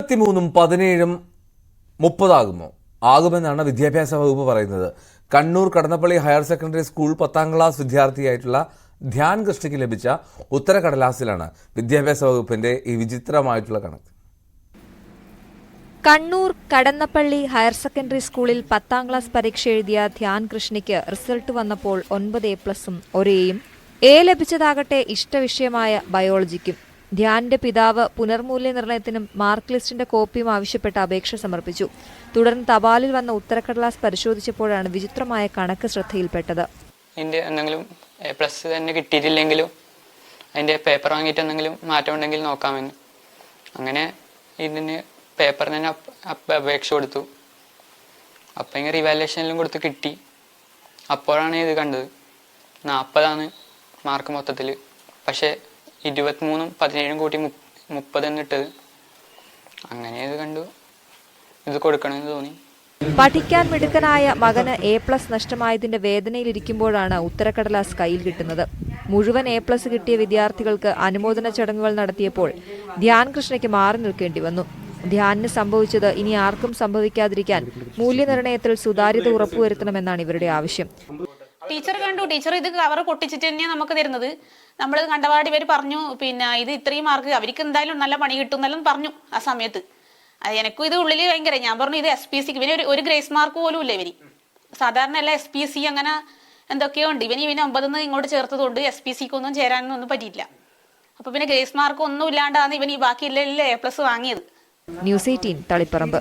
23-ഉം 17-ഉം 30 ആകുമോ? ആകുമെന്നാണ് വിദ്യാഭ്യാസ വകുപ്പ് പറയുന്നത്. Kannur Kadannappally higher secondary school 10ാം ക്ലാസ് വിദ്യാർത്ഥിയായിട്ടുള്ള ധ്യാൻ കൃഷ്ണയ്ക്ക് ലഭിച്ച ഉത്തരക്കടലാസിലാണ് വിദ്യാഭ്യാസ വകുപ്പിന്റെ ഈ വിചിത്രമായിട്ടുള്ള കണക്ക്. കണ്ണൂർ കടന്നപ്പള്ളി ഹയർ സെക്കൻഡറി സ്കൂളിൽ 10ാം ക്ലാസ് പരീക്ഷ എഴുതിയ ധ്യാൻ കൃഷ്ണയ്ക്ക് റിസൾട്ട് വന്നപ്പോൾ 9 A+ഉം ഒരു Aയും. A ലഭിച്ചതാകട്ടെ ഇഷ്ടവിഷയമായ ബയോളജിക്കും. ധ്യാന്റെ പിതാവ് പുനർമൂല്യനിർണ്ണയത്തിനും മാർക്ക് ലിസ്റ്റിന്റെ കോപ്പിയും ആവശ്യപ്പെട്ട് അപേക്ഷ സമർപ്പിച്ചു. തുടർന്ന് തപാലിൽ വന്ന ഉത്തരക്കടലാസ് പരിശോധിച്ചപ്പോഴാണ് വിചിത്രമായ കണക്ക് ശ്രദ്ധയിൽപ്പെട്ടത്. അതിന്റെ എന്തെങ്കിലും A+ തന്നെ കിട്ടിയിട്ടില്ലെങ്കിലും അതിന്റെ പേപ്പർ വാങ്ങിയിട്ട് എന്തെങ്കിലും മാറ്റം ഉണ്ടെങ്കിൽ നോക്കാമെന്ന്. അങ്ങനെ ഇതിന് പേപ്പറിന് തന്നെ അപേക്ഷ കൊടുത്തു. അപ്പം ഇങ്ങനെ റിവാലുവേഷനിലും കൊടുത്ത് കിട്ടി. അപ്പോഴാണ് ഇത് കണ്ടത്. 40 മാർക്ക് മൊത്തത്തിൽ. പക്ഷേ 23-ഉം 17-ഉം കൂട്ടി 30 എന്നിട്ടത്. അങ്ങനെ ഇത് കണ്ടു, ഇത് കൊടുക്കണമെന്ന് തോന്നി. പഠിക്കാൻ മിടുക്കനായ മകന് A+ നഷ്ടമായതിന്റെ വേദനയിലിരിക്കുമ്പോഴാണ് ഉത്തരക്കടലാസ് കയ്യിൽ കിട്ടുന്നത്. മുഴുവൻ A+ കിട്ടിയ വിദ്യാർത്ഥികൾക്ക് അനുമോദന ചടങ്ങുകൾ നടത്തിയപ്പോൾ ധ്യാൻ കൃഷ്ണയ്ക്ക് മാറി നിൽക്കേണ്ടി വന്നു. ധ്യാനിന് സംഭവിച്ചത് ഇനി ആർക്കും സംഭവിക്കാതിരിക്കാൻ മൂല്യനിർണ്ണയത്തിൽ സുതാര്യത ഉറപ്പുവരുത്തണമെന്നാണ് ഇവരുടെ ആവശ്യം. ടീച്ചർ കണ്ടു, ടീച്ചർ ഇത് കവർ പൊട്ടിച്ചിട്ട് തന്നെയാണ് നമുക്ക് തരുന്നത്. നമ്മളിത് കണ്ടപാടി ഇവർ പറഞ്ഞു, പിന്നെ ഇത് ഇത്രയും മാർക്ക് അവർക്ക് എന്തായാലും നല്ല പണി കിട്ടും എന്നെല്ലാം പറഞ്ഞു. ആ സമയത്ത് എനക്കും ഇത് ഉള്ളിൽ ഭയങ്കര, ഞാൻ പറഞ്ഞു ഇത് SPC ഇവന് ഒരു ഗ്രേസ് മാർക്ക് പോലും ഇല്ല. ഇവര് സാധാരണ അല്ല SPC അങ്ങനെ എന്തൊക്കെയോ ഉണ്ട്. ഇവന് 9 ഇങ്ങോട്ട് ചേർത്തതുകൊണ്ട് SPCക്ക് ഒന്നും ചേരാനൊന്നും പറ്റിയില്ല. അപ്പൊ പിന്നെ ഗ്രേസ് മാർക്ക് ഒന്നും ഇല്ലാണ്ടാണ് ഇവൻ ഈ ബാക്കിയില്ല A+ വാങ്ങിയത്. ന്യൂസ് 18 തളിപ്പറമ്പ്.